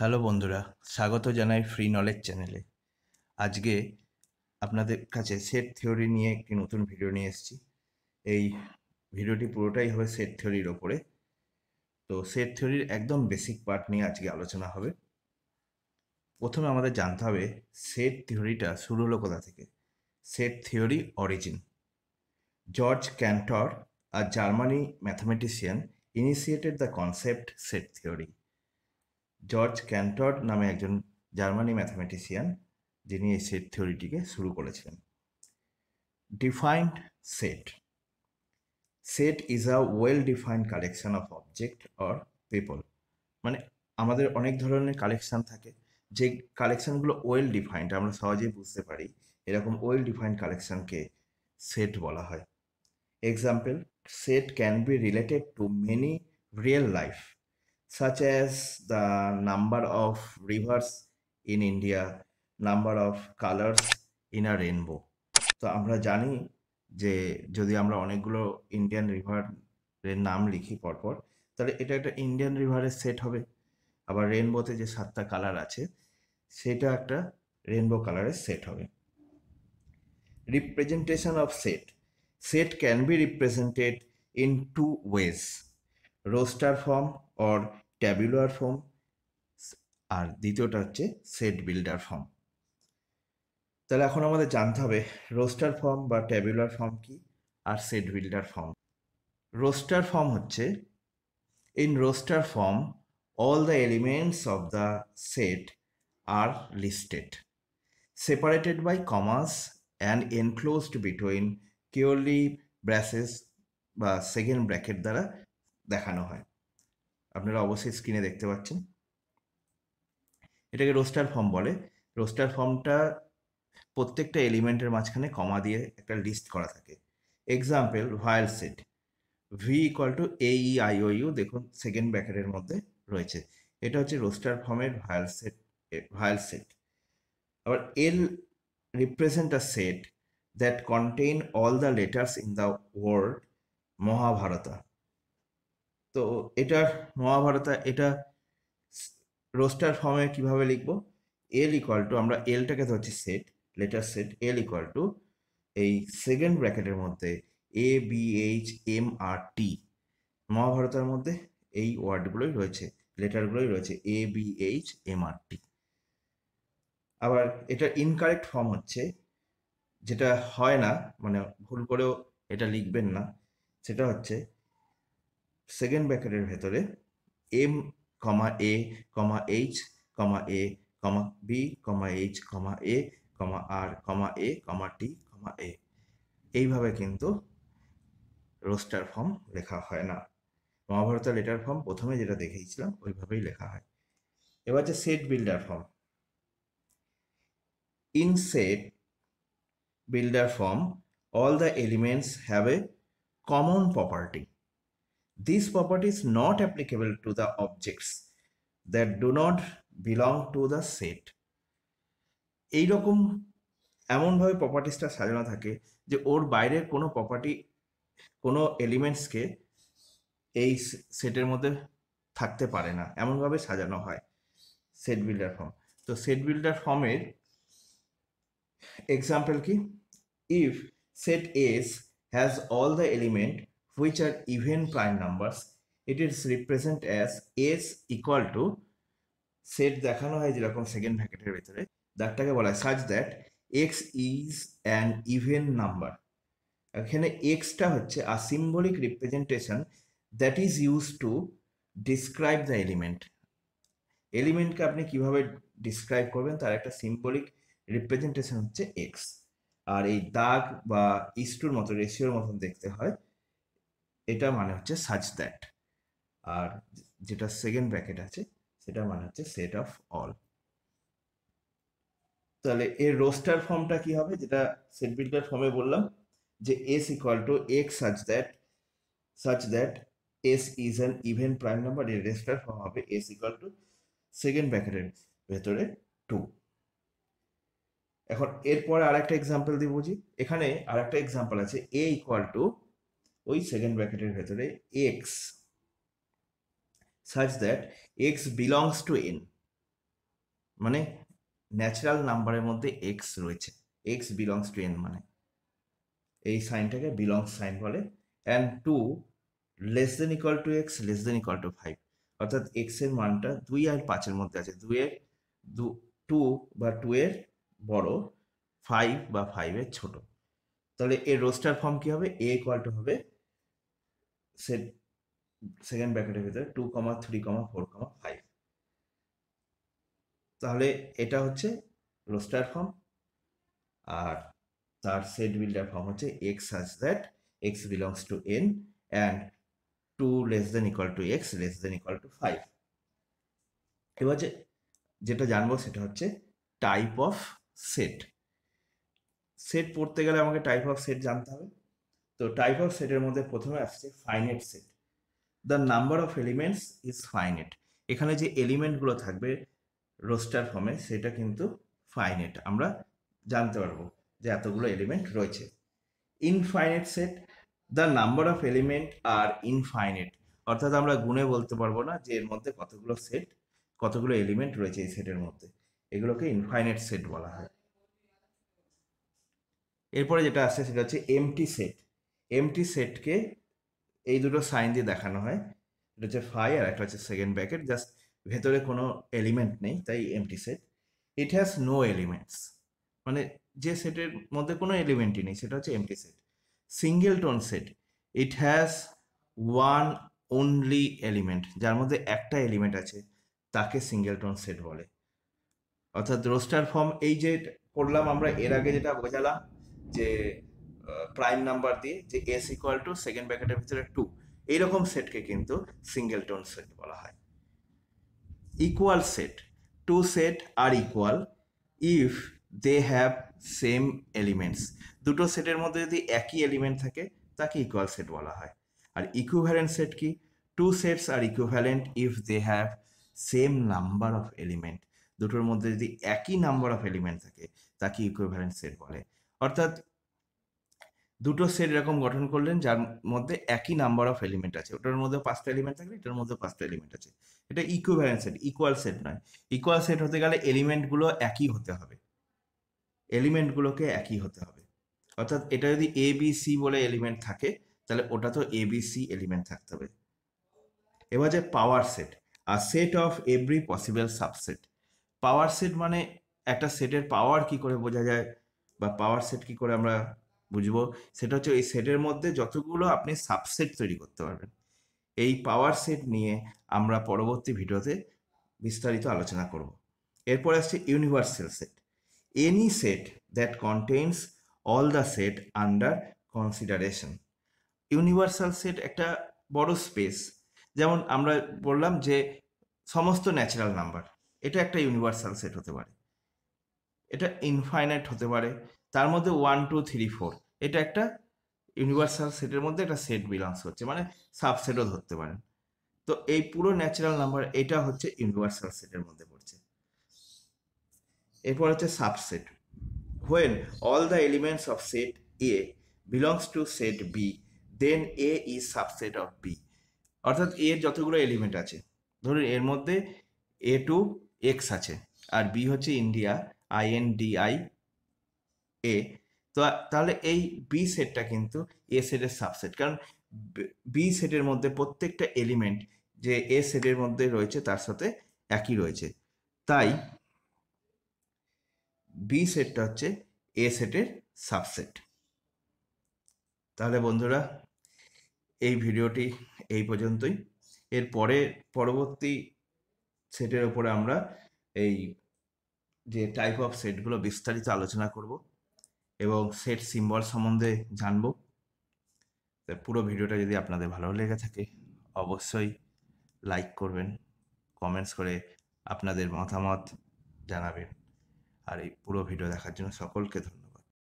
Hello বন্ধুরা, স্বাগত জানাই ফ্রি নলেজ চ্যানেলে। আজকে আপনাদের কাছে সেট থিওরি নিয়ে একটি নতুন ভিডিও নিয়ে এসেছি। এই ভিডিওটি পুরোটাই হবে সেট থিওরির ওপরে। তো সেট থিওরির একদম বেসিক পার্ট নিয়ে আজকে আলোচনা হবে। প্রথমে আমাদের জানতে হবে সেট থিওরিটা শুরু হলো কোথা থেকে। Set theory origin George ক্যান্টর, a Germany mathematician, initiated the concept set theory. George ক্যান্টর নামে একজন জার্মানি ম্যাথমেটিশিয়ান যিনি এই সেট থিওরিটিকে শুরু করেছিলেন। Defined set set is a well defined collection of object or people. মানে আমাদের অনেক ধরনের কালেকশন থাকে, যে কালেকশনগুলো ওয়েল ডিফাইন্ড, আমরা সহজেই বুঝতে পারি, এরকম ওয়েল ডিফাইন্ড কালেকশনকে সেট বলা হয়। Example, set can be related to many real life, such as the number of rivers in India, number of colors in a rainbow. তো আমরা জানি যে যদি আমরা অনেকগুলো ইন্ডিয়ান রিভারের নাম লিখি পরপর, তাহলে এটা একটা ইন্ডিয়ান রিভারের সেট হবে। আবার রেনবোতে যে 7টা কালার আছে সেটা একটা রেনবো কালারের সেট হবে। Representation of set. Set can be represented in two ways, roster form or tabular form, আর দ্বিতীয়টা হচ্ছে সেট বিল্ডার ফর্ম। তাহলে এখন আমাদের জানতে হবে রোস্টার ফর্ম বা ট্যাবুলার ফর্ম কি আর set builder form. Roster form হচ্ছে, in roster form all the elements of the set are listed, separated by commas and enclosed between curly braces বা সেকেন্ড ব্র্যাকেট দ্বারা দেখানো হয়। আপনারা অবশ্যই স্ক্রিনে দেখতে পাচ্ছেন, এটাকে রোস্টার ফর্ম বলে। রোস্টার ফর্মটা প্রত্যেকটা এলিমেন্টের মাঝখানে কমা দিয়ে একটা লিস্ট করা থাকে। Example, ভায়াল set V equal to AEIOU, দেখুন সেকেন্ড ব্র্যাকেটের মধ্যে রয়েছে, এটা হচ্ছে রোস্টার ফর্মের ভায়াল সেট। আবার এল represent a set that contain all the letters in the word Mahabharata. তো এটা মহাভারতা, এটা রোস্টার ফর্মে কিভাবে লিখবো? এল ইকুয়াল টু, আমরা এলটাকে ধরছি set, letter set, L equal to এই সেকেন্ড ব্র্যাকেটের মধ্যে ABHMRT, মহাভারতের মধ্যে এই ওয়ার্ডগুলোই রয়েছে, লেটারগুলোই রয়েছে ABHMRT। আবার এটার ইনকারেক্ট ফর্ম হচ্ছে, যেটা হয় না, মানে ভুল করেও এটা লিখবেন না, সেটা হচ্ছে সেকেন্ড ব্র্যাকেটের ভেতরে M, A, H, A, B, H, A, R, A, T, A, এইভাবে কিন্তু রোস্টার ফর্ম লেখা হয় না। মহাভারতের লেটার ফর্ম প্রথমে যেটা দেখিয়েছিলাম ওইভাবেই লেখা হয়। এবার যে set builder form, in shed builder form, all the elements have a common property. This property is not applicable to the objects that do not belong to the set. এইরকম এমনভাবে প্রপার্টিসটা সাজানো থাকে যে ওর বাইরের কোনো প্রপার্টি, কোনো এলিমেন্টসকে এই সেটের মধ্যে থাকতে পারে না, এমনভাবে সাজানো হয় সেট বিল্ডার ফর্ম। তো সেট বিল্ডার ফর্মের এক্সাম্পল কি? If set S has all the elements which are even prime numbers, it is represent as S equal to, set দেখানো হয় যেরকম সেকেন্ড ব্র্যাকেটের ভেতরে, দাগটাকে বলা হয় such that X is an even number। এখানে এক্সটা হচ্ছে a symbolic representation that is used to describe the element। এলিমেন্টকে আপনি কিভাবে ডিসক্রাইব করবেন তার একটা সিম্বলিক রিপ্রেজেন্টেশন হচ্ছে এক্স। আর এই দাগ বা ইস্টুর মতো, রেশিওর মতন দেখতে হয়, এটা মানে হচ্ছে সাচ দ্যাট। আর যেটা সেকেন্ড ব্র্যাকেট আছে সেটা মানে হচ্ছে সেট অফ অল। তাহলে এর রোস্টার ফর্মটা কি হবে, যেটা সেট বিল্ডার ফর্মে বললাম যে S equal to x such that S is an even prime number. এর রোস্টার ফর্ম হবে এস ইকুয়াল টু সেকেন্ড ব্র্যাকেটের ভেতরে 2। এখন এরপরে আরেকটা এক্সাম্পল দিব বুঝি। এখানে আরেকটা এক্সাম্পল আছে, এ ইকুয়াল টু ওই সেকেন্ড ব্র্যাকেটের ভেতরে x such that x belongs to n, মানে ন্যাচারাল নাম্বারের মধ্যে x রয়েছে, x belongs to n মানে এই সাইনটাকে বিলংস সাইন বলে। And 2 less than equal to x less than equal to 5, অর্থাৎ x এর মানটা 2 আর 5 এর মধ্যে আছে, 2 বা 2 এর বড়, 5 বা 5 এর ছোট। তাহলে এর রোস্টার ফর্ম কি হবে? a ইকুয়াল টু হবে সেট সেকেন্ড ব্র্যাকেটের ভিতরে 2, 3, 4, 5। তাহলে এটা হচ্ছে রোস্টার ফর্ম, আর তার সেট বিল্ডার ফর্ম হচ্ছে x such that x belongs to n and 2 less than equal to x less than equal to 5। এবার যেটা জানবো সেটা হচ্ছে টাইপ অফ সেট। সেট পড়তে গেলে আমাকে টাইপ অফ সেট জানতে হবে। তো টাইপ অফ সেটের মধ্যে প্রথমে আসছে finite set. The number of elements is finite. এখানে যে এলিমেন্টগুলো থাকবে রোস্টার ফর্মে সেটা কিন্তু ফাইনাইট, আমরা জানতে পারবো যে এতগুলো এলিমেন্ট রয়েছে। Infinite set, the number of element are infinite, অর্থাৎ আমরা গুণে বলতে পারবো না যে এর মধ্যে কতগুলো সেট, কতগুলো এলিমেন্ট রয়েছে এই সেটের মধ্যে, এগুলোকে ইনফাইনাইট সেট বলা হয়। এরপরে যেটা আসছে সেটা হচ্ছে এমটি সেট। এমটি সেটকে এই দুটো সাইন দিয়ে দেখানো হয়, এটা হচ্ছে ফাই আর একটা হচ্ছে সেকেন্ড ব্র্যাকেট, জাস্ট ভেতরে কোনো এলিমেন্ট নেই, তাই empty set. It has no elements, মানে যে সেটের মধ্যে কোনো এলিমেন্টই নেই সেটা হচ্ছে empty set. Singleton set, it has one only element, যার মধ্যে একটা এলিমেন্ট আছে তাকে সিঙ্গেলটন সেট বলে। অর্থাৎ রোস্টার ফর্ম এই যে পড়লাম আমরা এর আগে, যেটা বোঝালাম যে প্রাইম নাম্বার দিয়ে যে এস ইকুয়াল টু সেকেন্ড ব্র্যাকেটের ভিতরে 2, এইরকম সেটকে কিন্তু সিঙ্গেলটন সেট বলা হয়। Equal set, two set are equal if they have same elements, দুটো সেটের মধ্যে যদি একই এলিমেন্ট থাকে তাকে ইকুয়াল সেট বলা হয়। আর ইকুইভ্যালেন্ট সেট কি? Two sets are equivalent if they have same number of element, দুটোর মধ্যে যদি একই নাম্বার অফ এলিমেন্ট থাকে তাকে ইকুইভ্যালেন্ট সেট বলে। অর্থাৎ দুটো সেট এরকম গঠন করলেন যার মধ্যে একই নাম্বার অফ এলিমেন্ট আছে, ওটার মধ্যে 5টা এলিমেন্ট থাকলে এটার মধ্যে 5টা এলিমেন্ট আছে, এটা ইকুইভ্যালেন্ট সেট, ইকুয়াল সেট নয়। ইকুয়াল সেট হতে গেলে এলিমেন্টগুলো একই হতে হবে, এলিমেন্টগুলোকে একই হতে হবে। অর্থাৎ এটা যদি এ বি সি বলে এলিমেন্ট থাকে তাহলে ওটা তো এ বি সি এলিমেন্ট থাকতে হবে। এবার যে power set, are set of every possible subset. Power set মানে একটা সেটের পাওয়ার কি করে বোঝা যায়, বা পাওয়ার সেট কি করে আমরা বুঝবো, সেটা হচ্ছে এই সেটের মধ্যে যতগুলো আপনি সাবসেট তৈরি করতে পারবেন। এই পাওয়ার সেট নিয়ে আমরা পরবর্তী ভিডিওতে বিস্তারিত আলোচনা করব। এরপর আসছে universal set, any said that contains all the set under consideration. Universal set একটা বড় স্পেস, যেমন আমরা বললাম যে সমস্ত ন্যাচারাল নাম্বার, এটা একটা ইউনিভার্সাল সেট হতে পারে, এটা ইনফাইনাইট হতে পারে, তার মধ্যে 1, 2, 3, 4 এটা একটা ইউনিভার্সাল সেটের মধ্যে একটা সেট বিলংস হচ্ছে, মানে সাবসেটও ধরতে পারেন। তো এই পুরো ন্যাচারাল নাম্বার এটা হচ্ছে ইউনিভার্সাল সেটের মধ্যে পড়ছে। এরপর হচ্ছে subset, when all the elements of set A belongs to set B then A is subset of B। অর্থাৎ এর যতগুলো এলিমেন্ট আছে, ধরুন এর মধ্যে A টু X আছে আর B হচ্ছে ইন্ডিয়া INDIA, তো তাহলে এই বি সেটটা কিন্তু এ সেটের সাবসেট, কারণ বি সেটের মধ্যে প্রত্যেকটা এলিমেন্ট যে এ সেটের মধ্যে রয়েছে তার সাথে একই রয়েছে, তাই বি সেটটা হচ্ছে এ সেটের সাবসেট। তাহলে বন্ধুরা এই ভিডিওটি এই পর্যন্তই। এর পরবর্তী সেটের উপরে আমরা এই যে টাইপ অফ সেটগুলো বিস্তারিত আলোচনা করব এবং সেট সিম্বল সম্বন্ধে জানব। পুরো ভিডিওটা যদি আপনাদের ভালো লেগে থাকে অবশ্যই লাইক করবেন, কমেন্টস করে আপনাদের মতামত জানাবেন, আর এই পুরো ভিডিও দেখার জন্য সকলকে ধন্যবাদ।